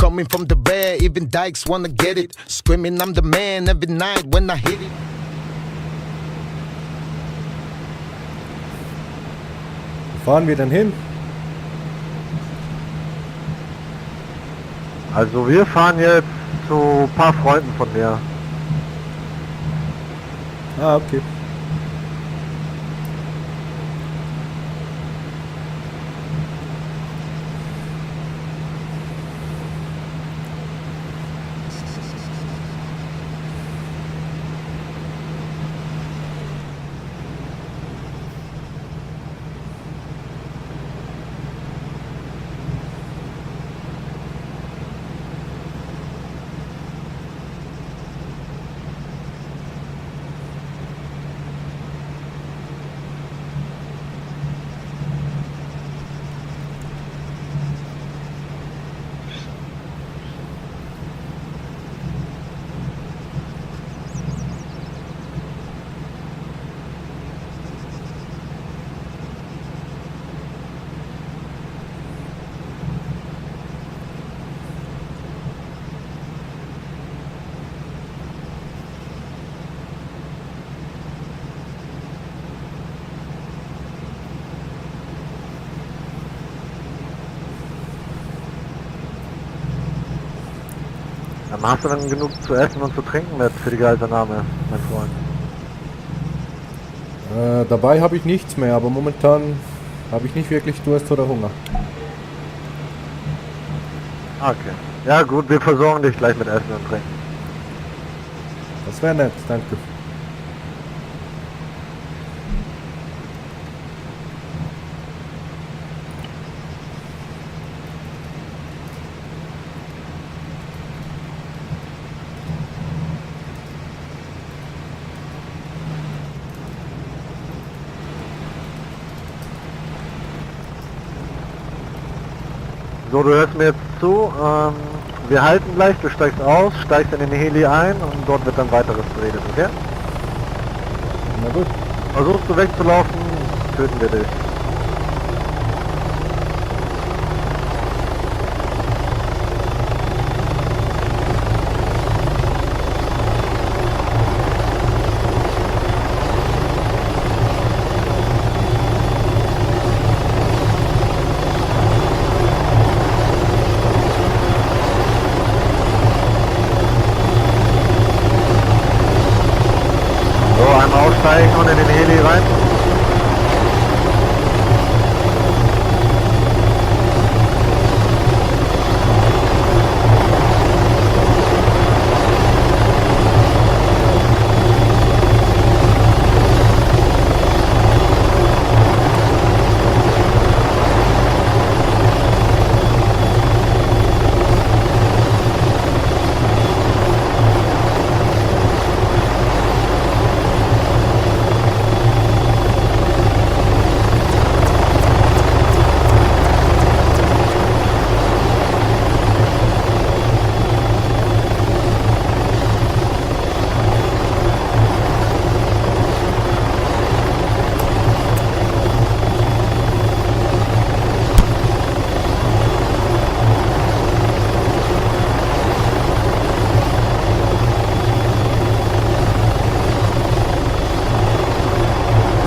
coming from the rear, even dykes wanna get it. Screaming I'm the man every night when I hit it. Wo fahren wir denn hin? Also wir fahren jetzt zu ein paar Freunden von mir. Ah, okay. Hast du dann genug zu essen und zu trinken mit für die Geiselnahme, mein Freund? Dabei habe ich nichts mehr, aber momentan habe ich nicht wirklich Durst oder Hunger. Okay. Ja gut, wir versorgen dich gleich mit Essen und Trinken. Das wäre nett, danke. So, du hörst mir jetzt zu. Wir halten gleich, du steigst aus, steigst in den Heli ein und dort wird dann weiteres geredet, okay? Na gut. Versuchst du wegzulaufen, töten wir dich. Aussteigen und in den Heli rein.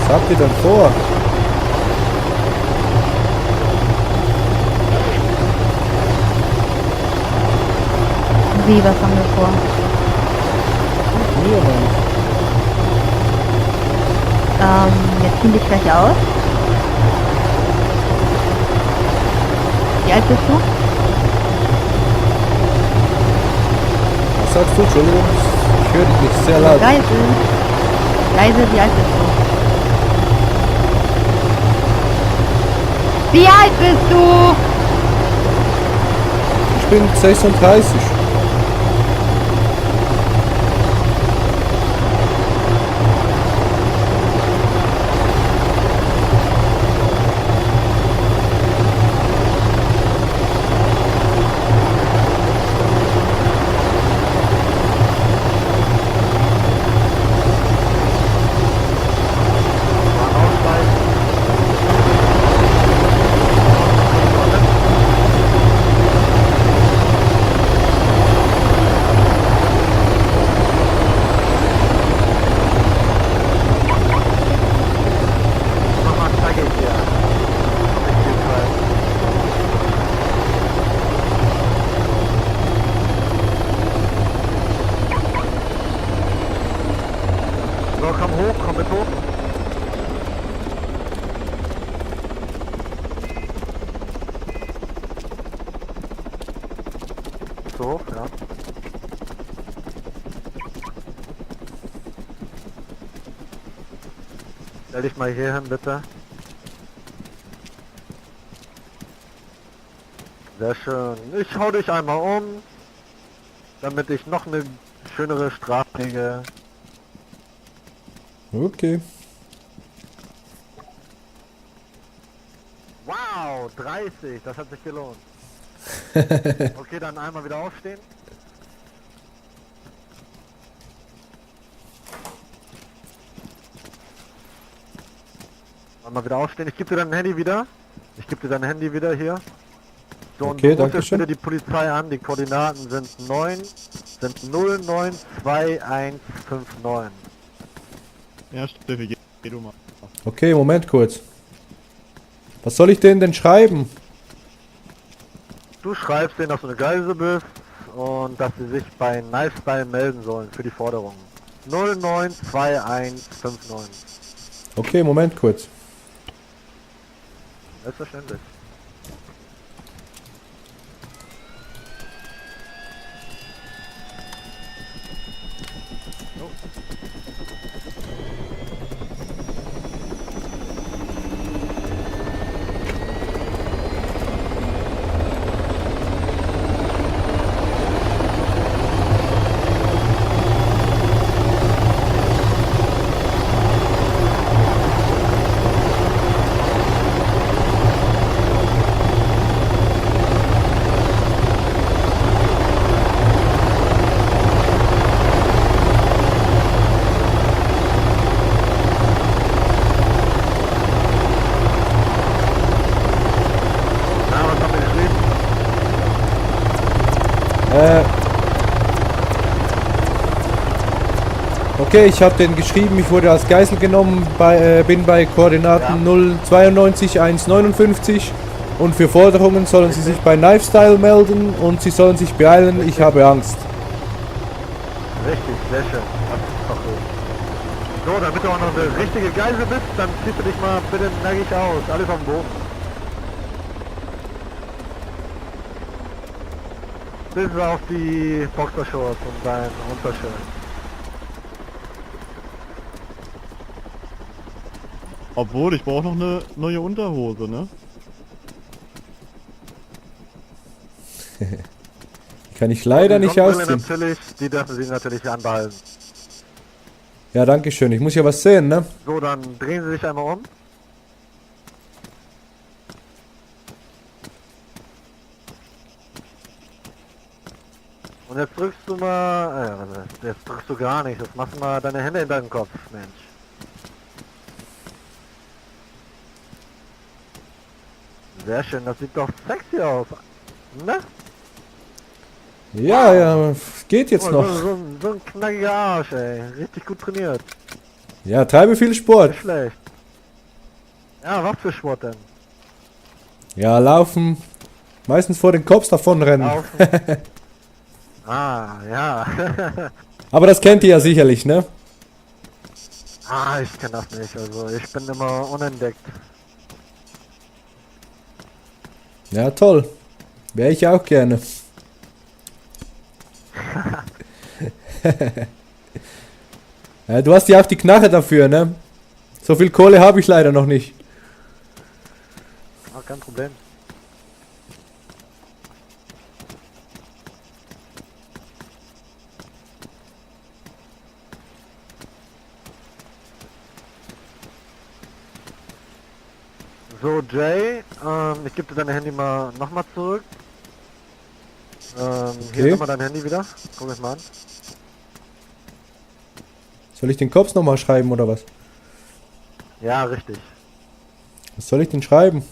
Was habt ihr denn vor? Wie, was haben wir vor? Mit mir, Mann. Wir ziehen dich gleich aus. Wie alt bist du? Was sagst du? Entschuldigung, ich höre dich nicht sehr laut. Leise. Leise, wie alt bist du? Wie alt bist du? Ich bin 36. zu hoch, ja. Stell dich mal hier hin, bitte. Sehr schön. Ich hau dich einmal um, damit ich noch eine schönere Strafe kriege. Okay. Wow, 30, das hat sich gelohnt. Okay, dann einmal wieder aufstehen. Einmal wieder aufstehen. Ich gebe dir dein Handy wieder. Ich gebe dir dein Handy wieder hier. So, und Okay, du rufst danke jetzt schön. wieder die Polizei an. Die Koordinaten sind 092159. Ja, Steffi, geh du mal. Okay, Moment kurz. Was soll ich denen denn schreiben? Du schreibst denen, dass du eine Geisel bist und dass sie sich bei Knifestyle melden sollen für die Forderung. 092159. Okay, Moment kurz. Selbstverständlich. Na, was haben wir geschrieben? Okay, ich habe denen geschrieben, ich wurde als Geisel genommen, bin bei Koordinaten 092 159 und für Forderungen sollen sie sich bei Knifestyle melden und sie sollen sich beeilen, ich habe Angst. Richtig, sehr schön. Das ist doch gut. So, damit du auch noch eine richtige Geisel bist, dann ziehst du dich mal bitte nackig aus. Alles auf dem Boden. Bis auf die Boxershorts und dein Untershirt. Obwohl, ich brauche noch eine neue Unterhose, ne? Die kann ich leider Die nicht Sonnenbrille ausziehen. natürlich, die dürfen sie natürlich anbehalten. Ja, danke schön. Ich muss ja was sehen, ne? So, dann drehen sie sich einmal um. Und jetzt drückst du mal, jetzt drückst du gar nicht, jetzt machst du mal deine Hände in deinen Kopf, Mensch. Sehr schön, das sieht doch sexy aus. Ne? Ja, ja, geht jetzt Oh, noch. so ein knackiger Arsch, ey. Richtig gut trainiert. Ja, treibe viel Sport. Nicht schlecht. Ja, was für Sport denn? Ja, laufen. Meistens vor den Cops davonrennen. Laufen. Ah, ja. Aber das kennt ihr ja sicherlich, ne? Ah, ich kenn das nicht. Also ich bin immer unentdeckt. Ja, toll. Wäre ich auch gerne. Ja, du hast ja auch die Knarre dafür, ne? So viel Kohle habe ich leider noch nicht. Ah, kein Problem. So, Jay, ich gebe dir dein Handy mal nochmal zurück. Hier Okay. nochmal dein Handy wieder. Guck es mal an. Soll ich den Cops nochmal schreiben oder was? Ja, richtig. Was soll ich denn schreiben?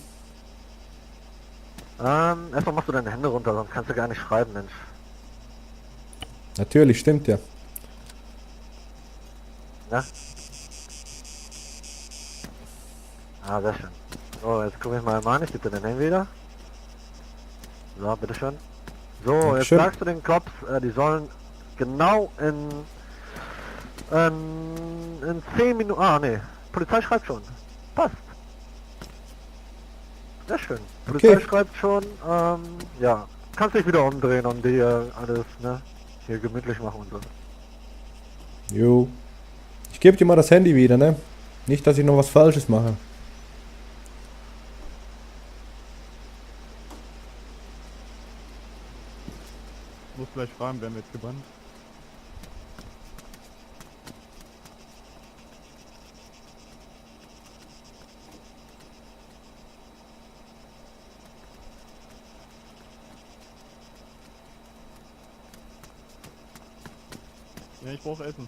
Erstmal machst du deine Hände runter, sonst kannst du gar nicht schreiben, Mensch. Natürlich, stimmt ja. Ja? Ah, sehr schön. So, jetzt guck ich mal an, ich gebe dir den Handy wieder. So, bitteschön. So, jetzt Dankeschön. sagst du den Cops, die sollen genau in 10 Minuten... Ah, nee. Polizei schreibt schon. Passt. Sehr schön. Polizei Okay. schreibt schon, ja. kannst dich wieder umdrehen und dir alles, ne, hier gemütlich machen und so. Jo. Ich gebe dir mal das Handy wieder, ne? Nicht, dass ich noch was Falsches mache. Muss gleich fragen, werden wir jetzt gebannt. Ja, ich brauche Essen.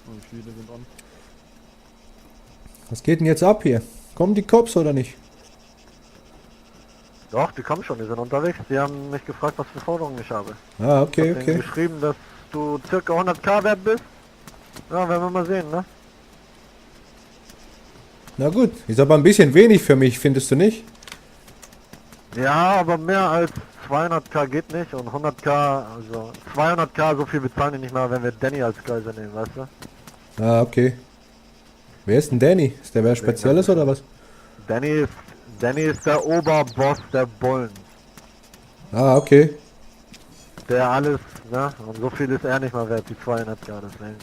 Und viele sind an. Was geht denn jetzt ab hier? Kommen die Cops oder nicht? Doch, die kommen schon, die sind unterwegs. Die haben mich gefragt, was für Forderungen ich habe. Ah, okay, Ich hab denen okay. geschrieben, dass du circa 100k wert bist. Ja, werden wir mal sehen, ne? Na gut, ist aber ein bisschen wenig für mich, findest du nicht? Ja, aber mehr als 200k geht nicht und 100k, also 200k, so viel bezahlen die nicht mal, wenn wir Danny als Geisel nehmen, weißt du? Ah, okay. Wer ist denn Danny? Ist der wer Spezielles oder was? Danny ist der Oberboss der Bullen. Ah, okay. Der alles, ne? Und so viel ist er nicht mal wert, die 200k, deswegen.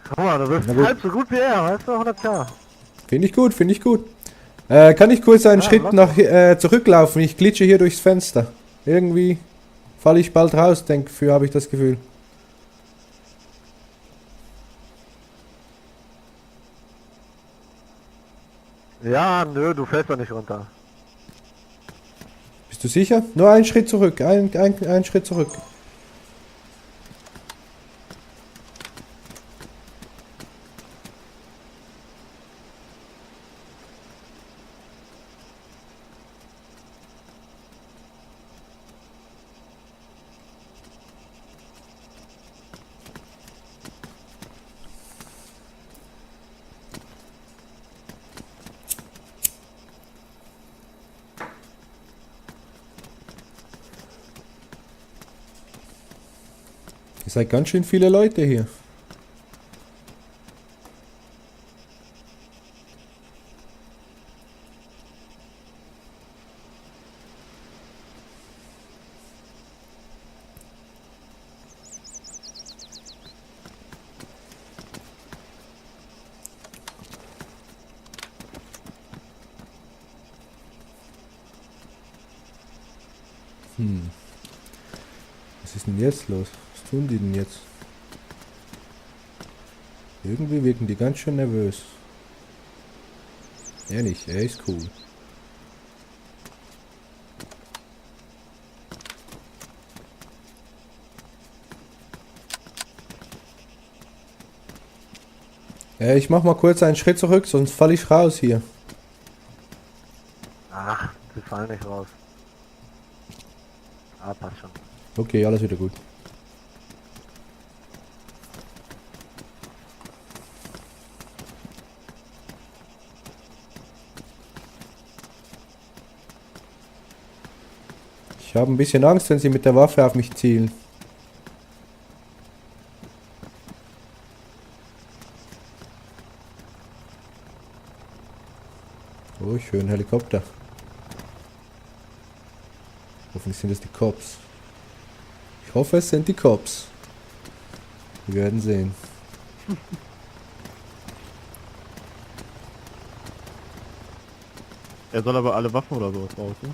Guck mal, du bist Na gut. halb so gut wie er, weißt du, 100k. Finde ich gut, finde ich gut. Kann ich kurz einen Ja, Schritt mach nach zurücklaufen? Ich glitsche hier durchs Fenster. Irgendwie falle ich bald raus, habe ich das Gefühl. Ja, nö, du fällst doch nicht runter. Bist du sicher? Nur einen Schritt zurück, einen Schritt zurück. Ihr seid ganz schön viele Leute hier. Was ist denn jetzt los? Was tun die denn jetzt? Irgendwie wirken die ganz schön nervös. Er nicht, er ist cool. Ich mach mal kurz einen Schritt zurück, sonst falle ich raus hier. Ach, die fallen nicht raus. Ah, passt schon. Okay, alles wieder gut. Ich habe ein bisschen Angst, wenn sie mit der Waffe auf mich zielen. Oh, schön, Helikopter. Hoffentlich sind es die Cops. Ich hoffe, es sind die Cops. Wir werden sehen. Er soll aber alle Waffen oder sowas raus, ne?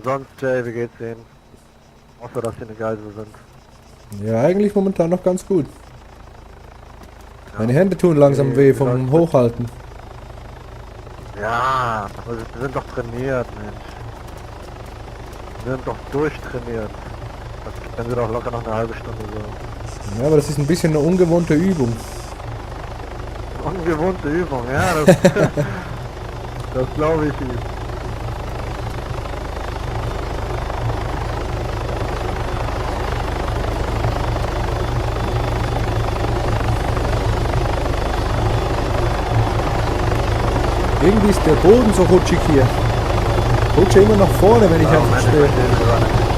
Sonst, Jay, wie geht's Ihnen? Außer, dass Sie eine Geisel sind. Ja, eigentlich momentan noch ganz gut. Meine Hände tun langsam weh vom Hochhalten. Ja, aber Sie sind doch trainiert, Mensch. Sie sind doch durchtrainiert. Das können Sie doch locker noch eine halbe Stunde so. Ja, aber das ist ein bisschen eine ungewohnte Übung. Ungewohnte Übung, ja, das, das glaube ich ihm. Irgendwie ist der Boden so rutschig hier. Rutsche immer nach vorne, wenn ich Ja, einfach meine stehe. verstehen Sie gar nicht.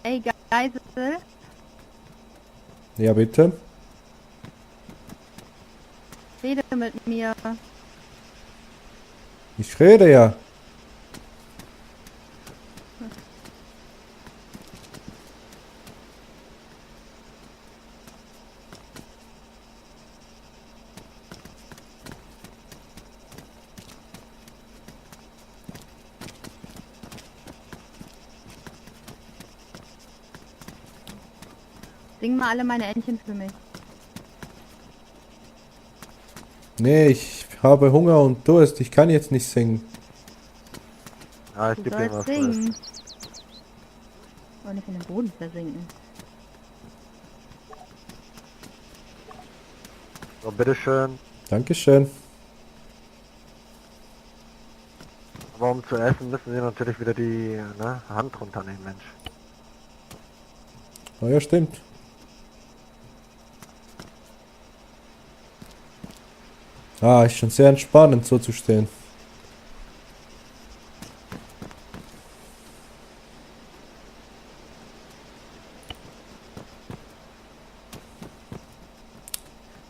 Ey, Geisel, Ja, bitte. rede mit mir. Ich rede ja. Sing mal alle meine Entchen für mich. Nee, ich habe Hunger und Durst. Ich kann jetzt nicht singen. Ja, ich Du gebe ihm was sollst zu essen. singen. Und nicht in den Boden versinken. So, bitteschön. Dankeschön. Aber um zu essen müssen Sie natürlich wieder die Hand runternehmen, Mensch. Oh ja, stimmt. Ah, ist schon sehr entspannend, so zu stehen.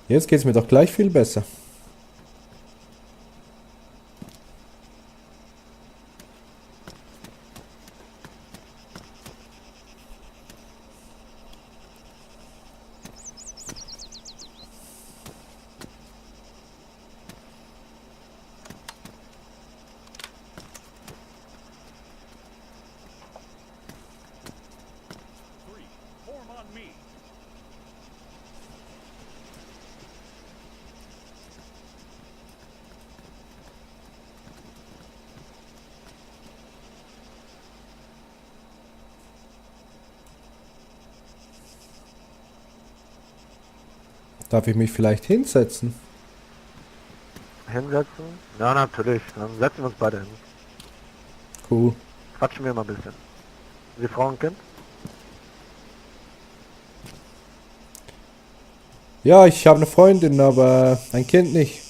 Jetzt geht's mir doch gleich viel besser. Darf ich mich vielleicht hinsetzen? Hinsetzen? Ja, natürlich. Dann setzen wir uns beide hin. Cool. Quatschen wir mal ein bisschen. Sie Frau und Kind? Ja, ich habe eine Freundin, aber ein Kind nicht.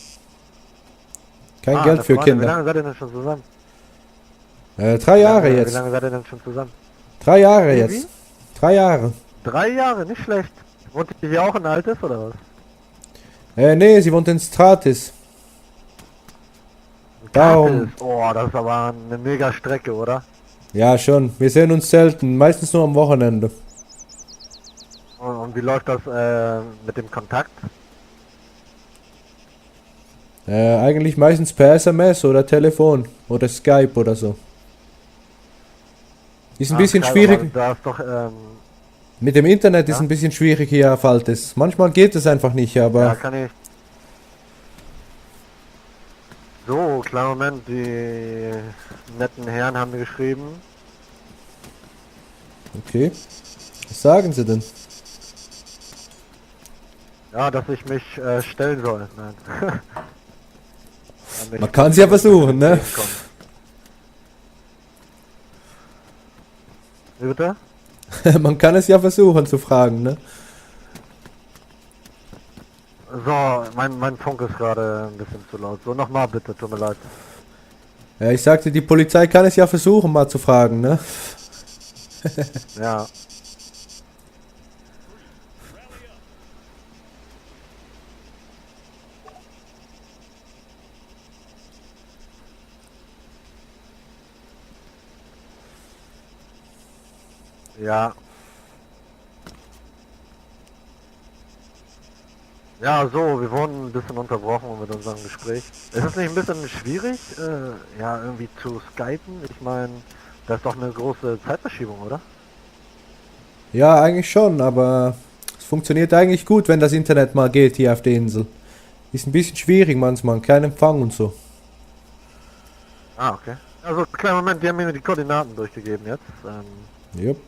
Kein Geld eine für Freundin. Wie Kinder. lange seid ihr denn schon zusammen? 3 Jahre Wie jetzt. lange seid ihr denn schon zusammen? 3 Jahre Wie, jetzt. 3 Jahre. 3 Jahre, nicht schlecht. Wohnt ihr hier auch in Altes oder was? Nee, sie wohnt in Stratis. Darum. Kappels. Oh, das ist aber eine mega Strecke, oder? Ja, schon. Wir sehen uns selten. Meistens nur am Wochenende. Und wie läuft das mit dem Kontakt? Eigentlich meistens per SMS oder Telefon oder Skype oder so. Ist ein bisschen Skype, schwierig. aber Da ist doch, Mit dem Internet ist Ja? ein bisschen schwierig hier auf Altes. Manchmal geht es einfach nicht, ja, aber kann ich. So, kleinen Moment, die netten Herren haben mir geschrieben. okay. Was sagen sie denn? Ja, dass ich mich stellen soll. Nein. Man kann es ja versuchen, ne? Wie bitte? Man kann es ja versuchen zu fragen, ne? So, mein Funk ist gerade ein bisschen zu laut. So, nochmal bitte, tut mir leid. Ja, ich sagte, die Polizei kann es ja versuchen, mal zu fragen, ne? Ja. Ja. Ja, so, wir wurden ein bisschen unterbrochen mit unserem Gespräch. Ist es nicht ein bisschen schwierig, ja, irgendwie zu skypen? Ich meine, das ist doch eine große Zeitverschiebung, oder? Ja, eigentlich schon, aber es funktioniert eigentlich gut, wenn das Internet mal geht hier auf der Insel. Ist ein bisschen schwierig manchmal, kein Empfang und so. Ah, okay. Also, kleinen Moment, die haben mir die Koordinaten durchgegeben jetzt. Jupp.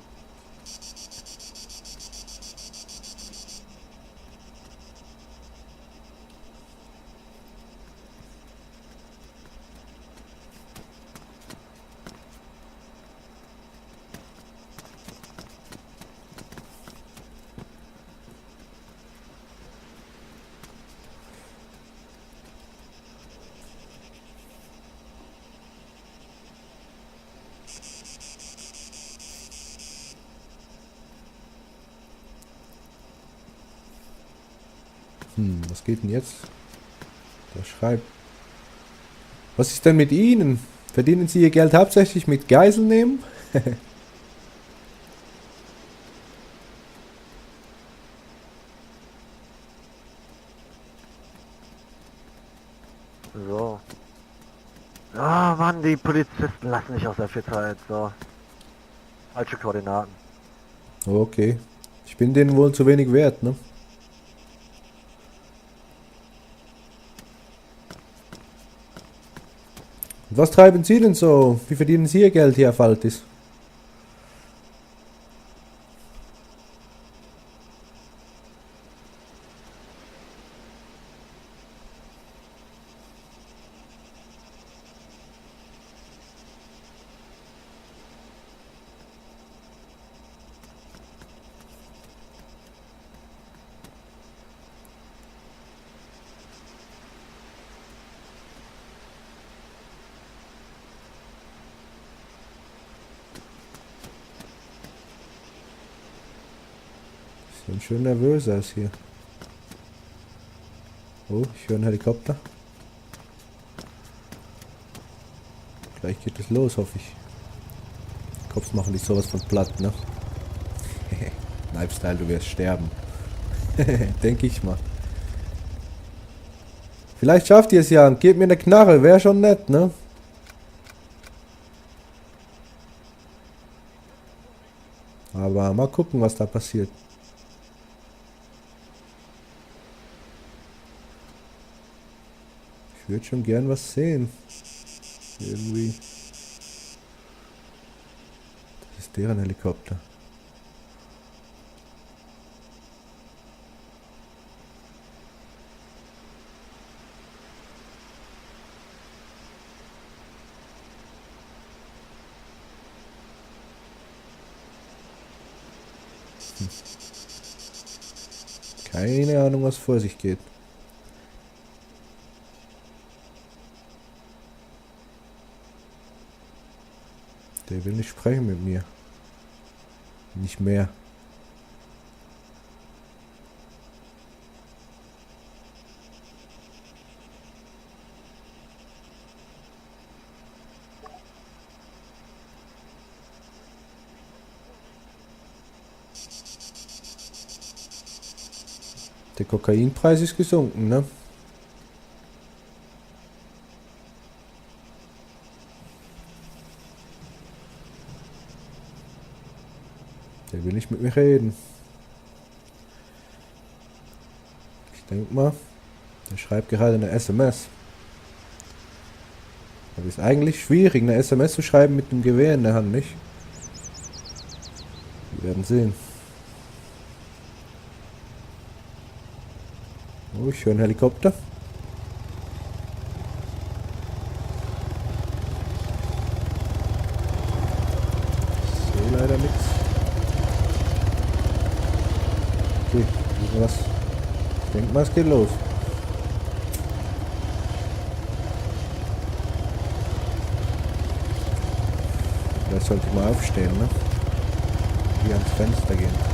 Was geht denn jetzt? Der schreibt. Was ist denn mit Ihnen? Verdienen Sie Ihr Geld hauptsächlich mit Geiselnehmen? So. Ah, Mann, die Polizisten lassen nicht aus der Zeit. So. Falsche Koordinaten. Okay. Ich bin denen wohl zu wenig wert, ne? Und was treiben Sie denn so? Wie verdienen Sie Ihr Geld hier auf Altis? Sieht schön nervös aus hier. Oh, ich höre einen Helikopter. Gleich geht es los, hoffe ich. Kopf machen dich sowas von platt, ne? Lifestyle, du wirst sterben. Denke ich mal. Vielleicht schafft ihr es ja und gebt mir eine Knarre, wäre schon nett, ne? Aber mal gucken, was da passiert. Ich würde schon gern was sehen. Irgendwie. Das ist deren Helikopter. Keine Ahnung, was vor sich geht. Der will nicht sprechen mit mir. Nicht mehr. Der Kokainpreis ist gesunken, ne? Der will nicht mit mir reden. Ich denke mal, der schreibt gerade eine SMS. Aber ist eigentlich schwierig, eine SMS zu schreiben mit dem Gewehr in der Hand, nicht? Wir werden sehen. Oh, ich höre einen Helikopter. Ich sehe leider nichts. Okay, was? Ich denke mal, es geht los. Vielleicht sollte ich mal aufstehen, ne? Hier ans Fenster gehen.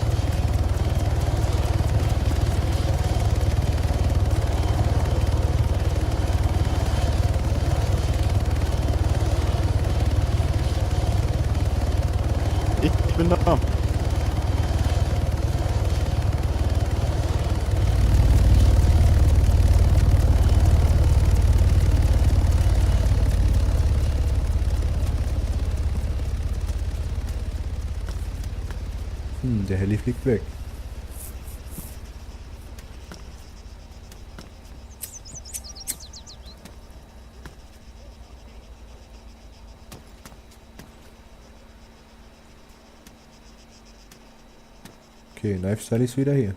Ich bin da. Der Heli fliegt weg. Okay, Knifestyle ist wieder hier.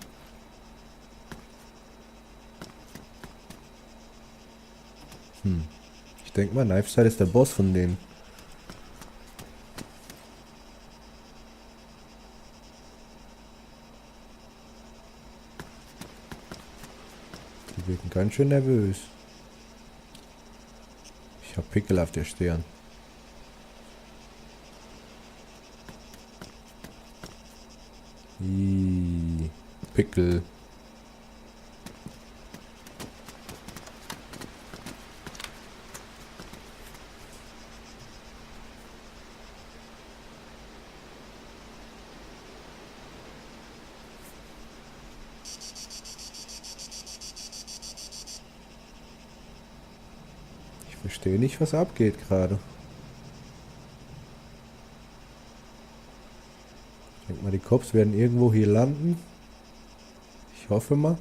Ich denke mal, Knifestyle ist der Boss von denen. Die wirken ganz schön nervös. Ich hab Pickel auf der Stirn. Pickel. Ich verstehe nicht, was abgeht gerade. Ich denke mal, die Cops werden irgendwo hier landen. Ich hoffe mal.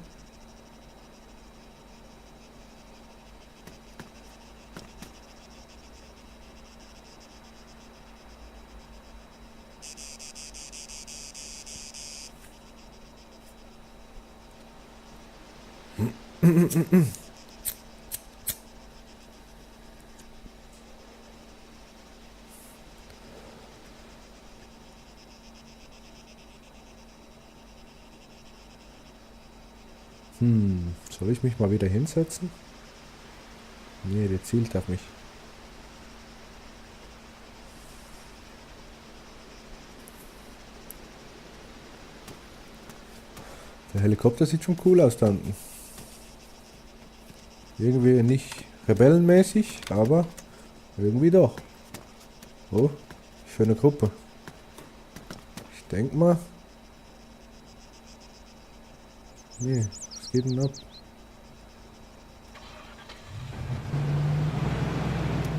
Soll ich mich mal wieder hinsetzen? Nee, der zielt auf mich. Der Helikopter sieht schon cool aus da unten. Irgendwie nicht rebellenmäßig, aber irgendwie doch. Oh, schöne Gruppe. Ich denke mal. Nee, was geht denn ab?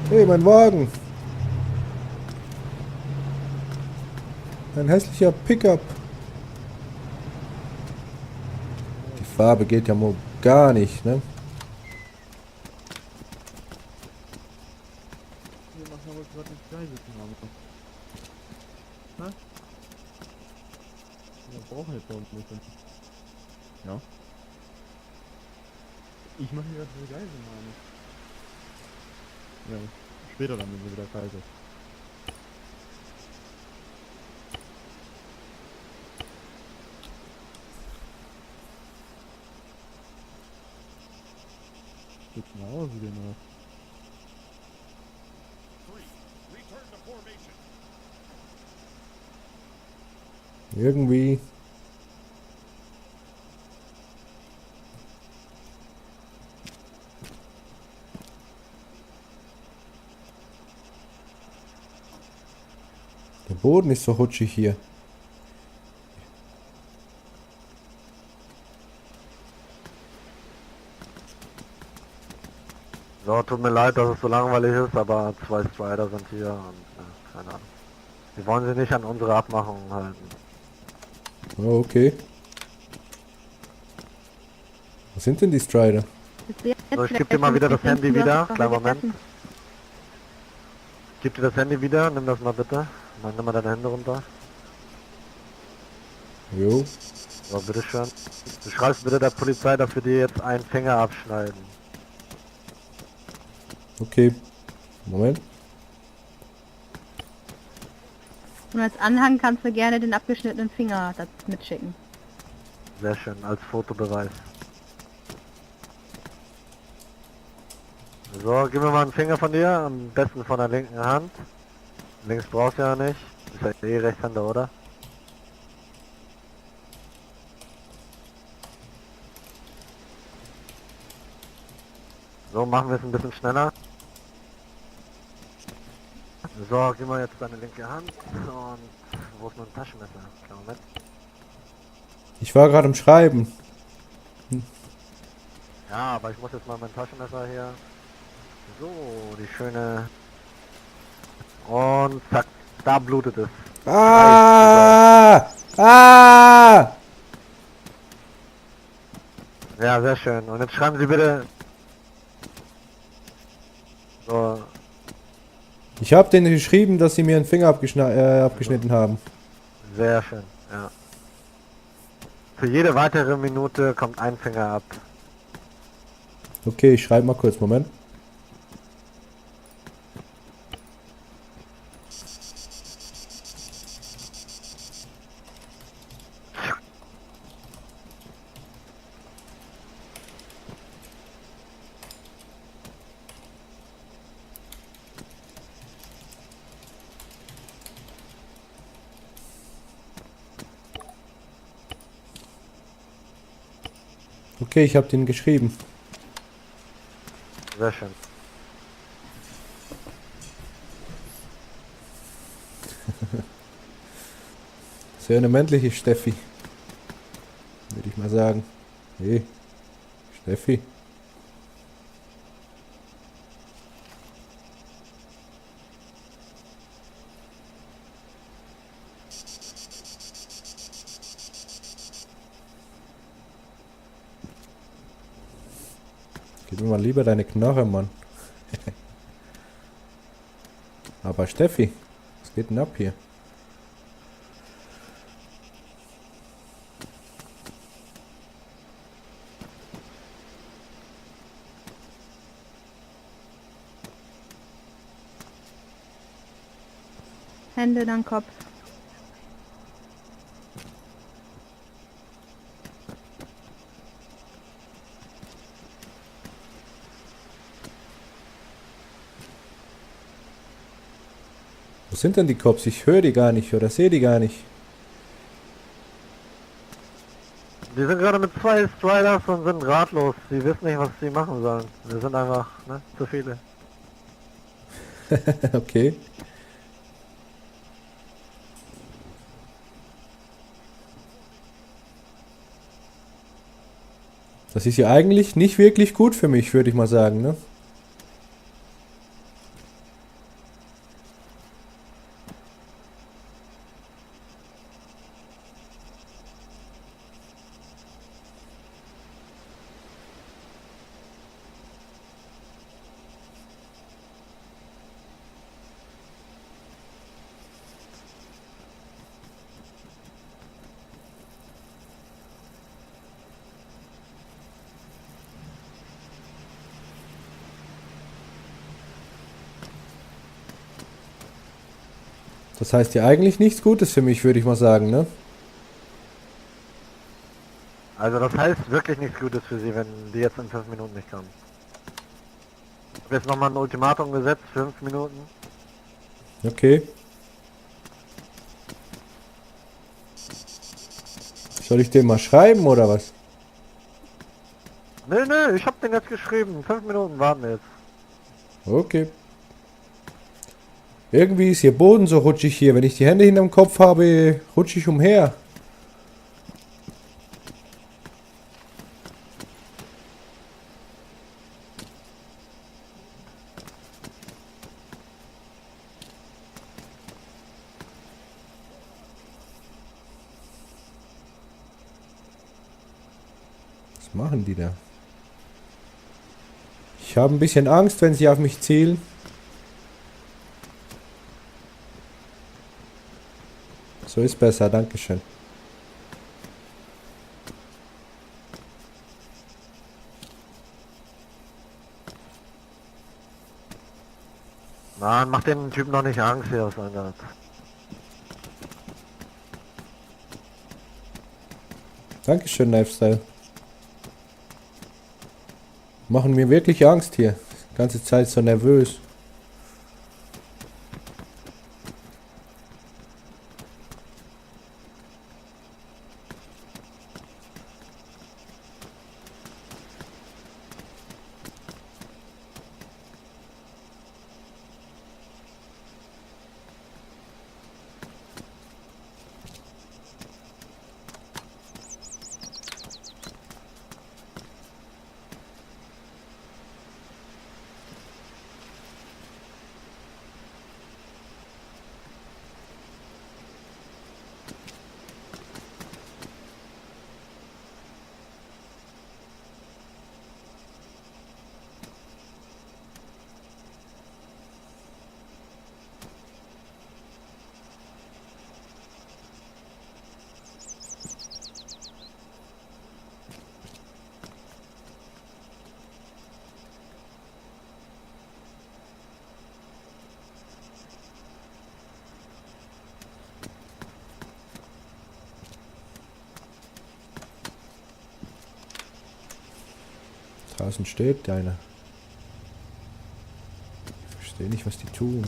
Hey, mein Wagen! Ein hässlicher Pickup! Die Farbe geht ja mal gar nicht, ne? Wir machen aber gerade das Gleiche. Was? Wir brauchen jetzt noch ein bisschen. Ja. Ich mache hier das Gleiche, Mann. Ja, später dann, wenn wir wieder kalt ist. Sieht mal aus, wie den Irgendwie. Der Boden ist so rutschig hier. So, tut mir leid, dass es so langweilig ist, aber 2 Strider sind hier und keine Ahnung. Wir wollen sie nicht an unsere Abmachungen halten. Oh, okay. Was sind denn die Strider? So, ich gebe dir mal wieder das Handy wieder. Kleinen Moment. Ich gebe dir das Handy wieder, nimm das mal bitte. Dann nimm mal deine Hände runter. Jo. So, bitteschön. Du schreibst bitte der Polizei, dass wir dir jetzt einen Finger abschneiden. Okay. Moment. Und als Anhang kannst du gerne den abgeschnittenen Finger dazu mitschicken. Sehr schön, als Fotobeweis. So, gib mir mal einen Finger von dir, am besten von der linken Hand. Links brauchst du ja nicht. Ist ja eh Rechtshänder, oder? So, machen wir es ein bisschen schneller. So, gib mal jetzt deine linke Hand und wo ist mein Taschenmesser? Kleinen Moment. Ich war gerade am Schreiben. Ja, aber ich muss jetzt mal mein Taschenmesser hier. So, die schöne. Und zack, da blutet es. Ah! Ah! Ja, sehr schön. Und jetzt schreiben Sie bitte... So, Ich habe denen geschrieben, dass sie mir einen Finger abgeschnitten haben. sehr schön, ja. Für jede weitere Minute kommt ein Finger ab. Okay, ich schreibe mal kurz, Moment. Okay, ich habe den geschrieben. Sehr schön. Sehr eine männliche Steffi. Würde ich mal sagen. Hey, Steffi. Gib mir mal lieber deine Knarre, Mann. Aber Steffi, was geht denn ab hier? Hände, dann Kopf. Wo sind denn die Cops? Ich höre die gar nicht oder sehe die gar nicht. Die sind gerade mit 2 Striders und sind ratlos. Sie wissen nicht, was sie machen sollen. Wir sind einfach, ne, zu viele. Okay. Das ist ja eigentlich nicht wirklich gut für mich, würde ich mal sagen, ne? Das heißt ja eigentlich nichts Gutes für mich, würde ich mal sagen, ne? Also das heißt wirklich nichts Gutes für sie, wenn die jetzt in 5 Minuten nicht kommen. Ich habe jetzt nochmal ein Ultimatum gesetzt, 5 Minuten. Okay. Soll ich dem mal schreiben oder was? Nö, ich habe den jetzt geschrieben. 5 Minuten warten wir jetzt. Okay. Irgendwie ist hier Boden so rutschig hier. Wenn ich die Hände hinterm Kopf habe, rutsche ich umher. Was machen die da? Ich habe ein bisschen Angst, wenn sie auf mich zielen. So ist besser, dankeschön. Mann, mach den Typen noch nicht Angst hier aus Einsatz. Dankeschön, Lifestyle. Machen mir wirklich Angst hier. Die ganze Zeit so nervös. Draußen steht einer. Ich verstehe nicht, was die tun.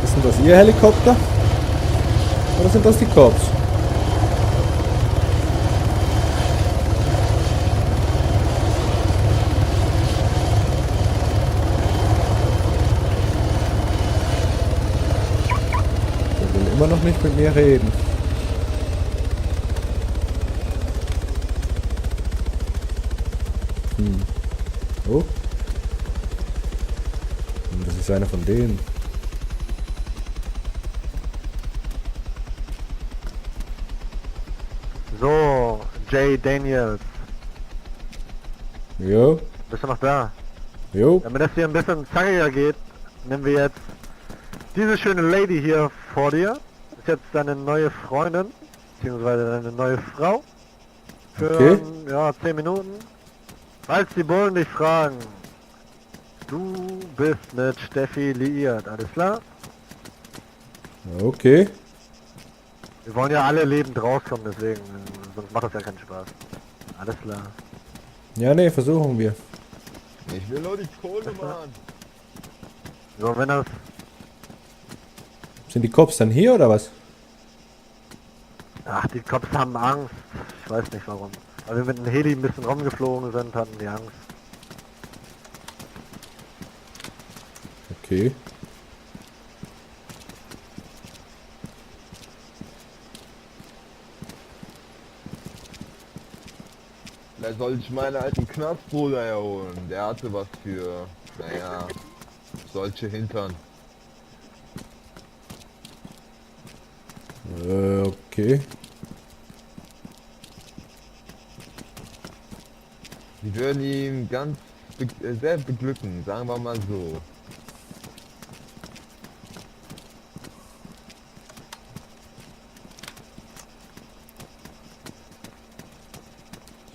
Sind das Ihr Helikopter? Oder sind das die Cops? Der will immer noch nicht mit mir reden. Oh. Das ist einer von denen. So, Jay Daniels, Jo, bist du noch da? jo. Damit es hier ein bisschen zackiger geht, nehmen wir jetzt diese schöne Lady hier vor dir. Ist jetzt deine neue Freundin, beziehungsweise deine neue Frau. Für, Okay. ja, 10 Minuten. Falls die Bullen dich fragen, du bist mit Steffi liiert, alles klar? Okay. Wir wollen ja alle lebend rauskommen, deswegen, sonst macht das ja keinen Spaß. Alles klar. Ja, nee, versuchen wir. Ich will nur die Kohle, Mann. So, wenn das... Sind die Cops dann hier oder was? Ach, die Cops haben Angst. Ich weiß nicht warum. Weil wir mit dem Heli ein bisschen rumgeflogen sind, hatten die Angst. Okay. Da soll ich meinen alten Knastbruder erholen. Der hatte was für, naja, solche Hintern. Okay. Die würden ihn sehr beglücken, sagen wir mal so.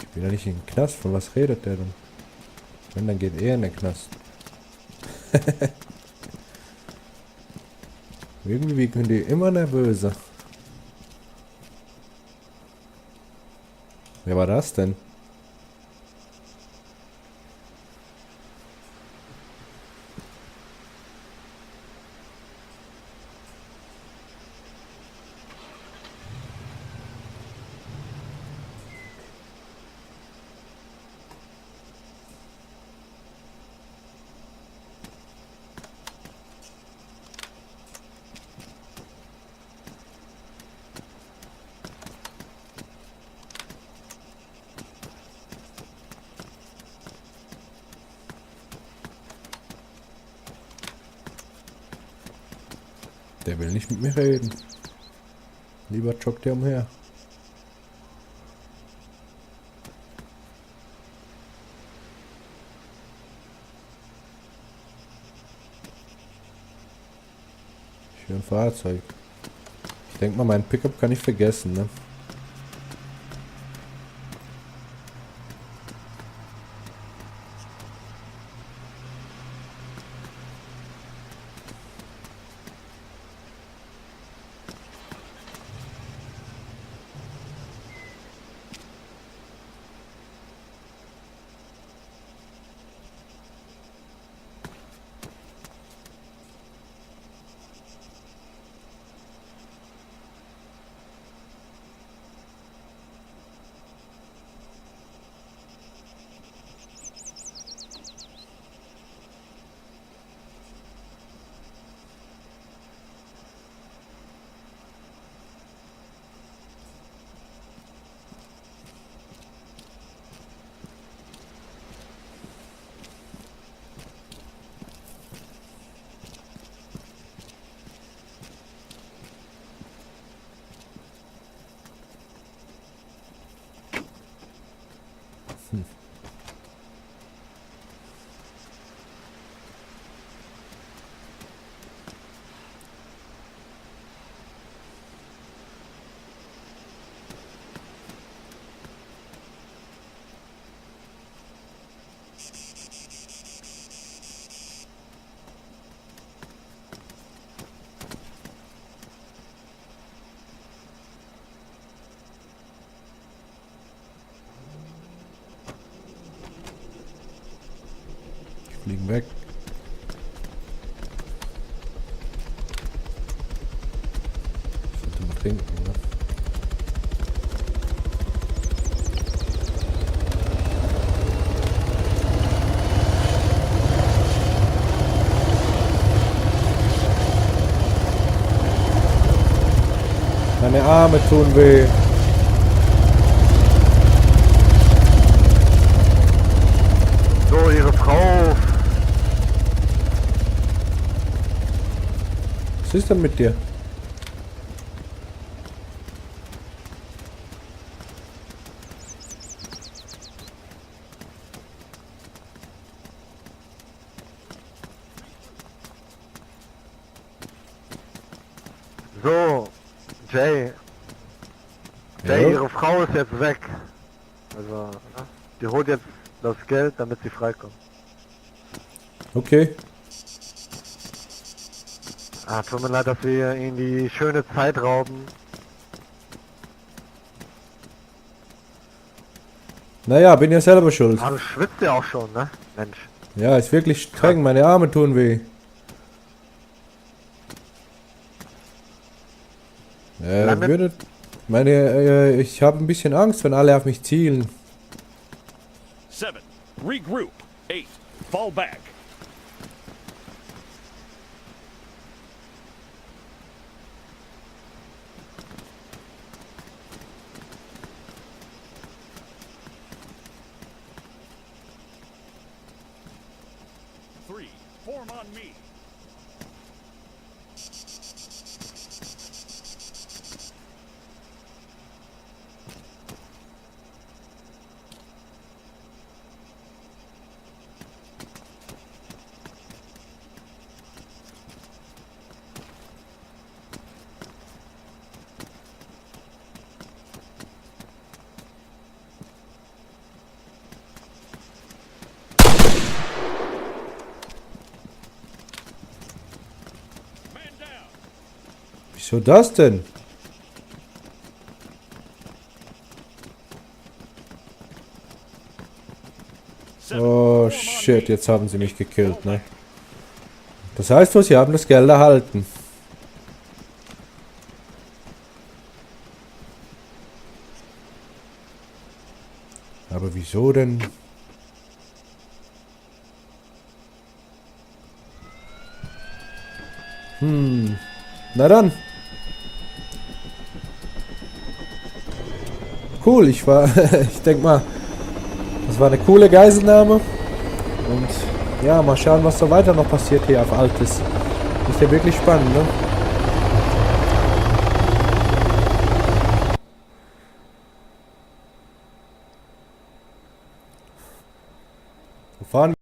Ich bin ja nicht in den Knast. Von was redet der denn? Wenn, dann geht er in den Knast. Irgendwie wirken die immer nervöser. Wer war das denn? Der will nicht mit mir reden. Lieber joggt er umher. Ich höre ein Fahrzeug. Ich denke mal, mein Pickup kann ich vergessen, ne? Fliegen weg. Ich sollte mal trinken, ne? Meine Arme tun weh. So, Ihre Frau. Was ist denn mit dir? So, Jay. Jay, Ja? Ihre Frau ist jetzt weg. Also, ne? Die holt jetzt das Geld, damit sie freikommt. Okay. Ah, tut mir leid, dass wir Ihnen die schöne Zeit rauben. Naja, bin ja selber schuld. Ah, du schwitzt ja auch schon, ne? Mensch. Ja, ist wirklich streng. Meine Arme tun weh. Landet- Ich habe ein bisschen Angst, wenn alle auf mich zielen. 7. Regroup. 8. Fall back. Three. Form on me. Man down. Wieso das denn? Oh shit, jetzt haben sie mich gekillt, ne? Das heißt wohl, sie haben das Geld erhalten. Aber wieso denn? Na dann. Cool, ich denke mal, das war eine coole Geiselnahme. Und ja, mal schauen, was so weiter noch passiert hier auf Altis. Ist ja wirklich spannend, ne? Wo fahren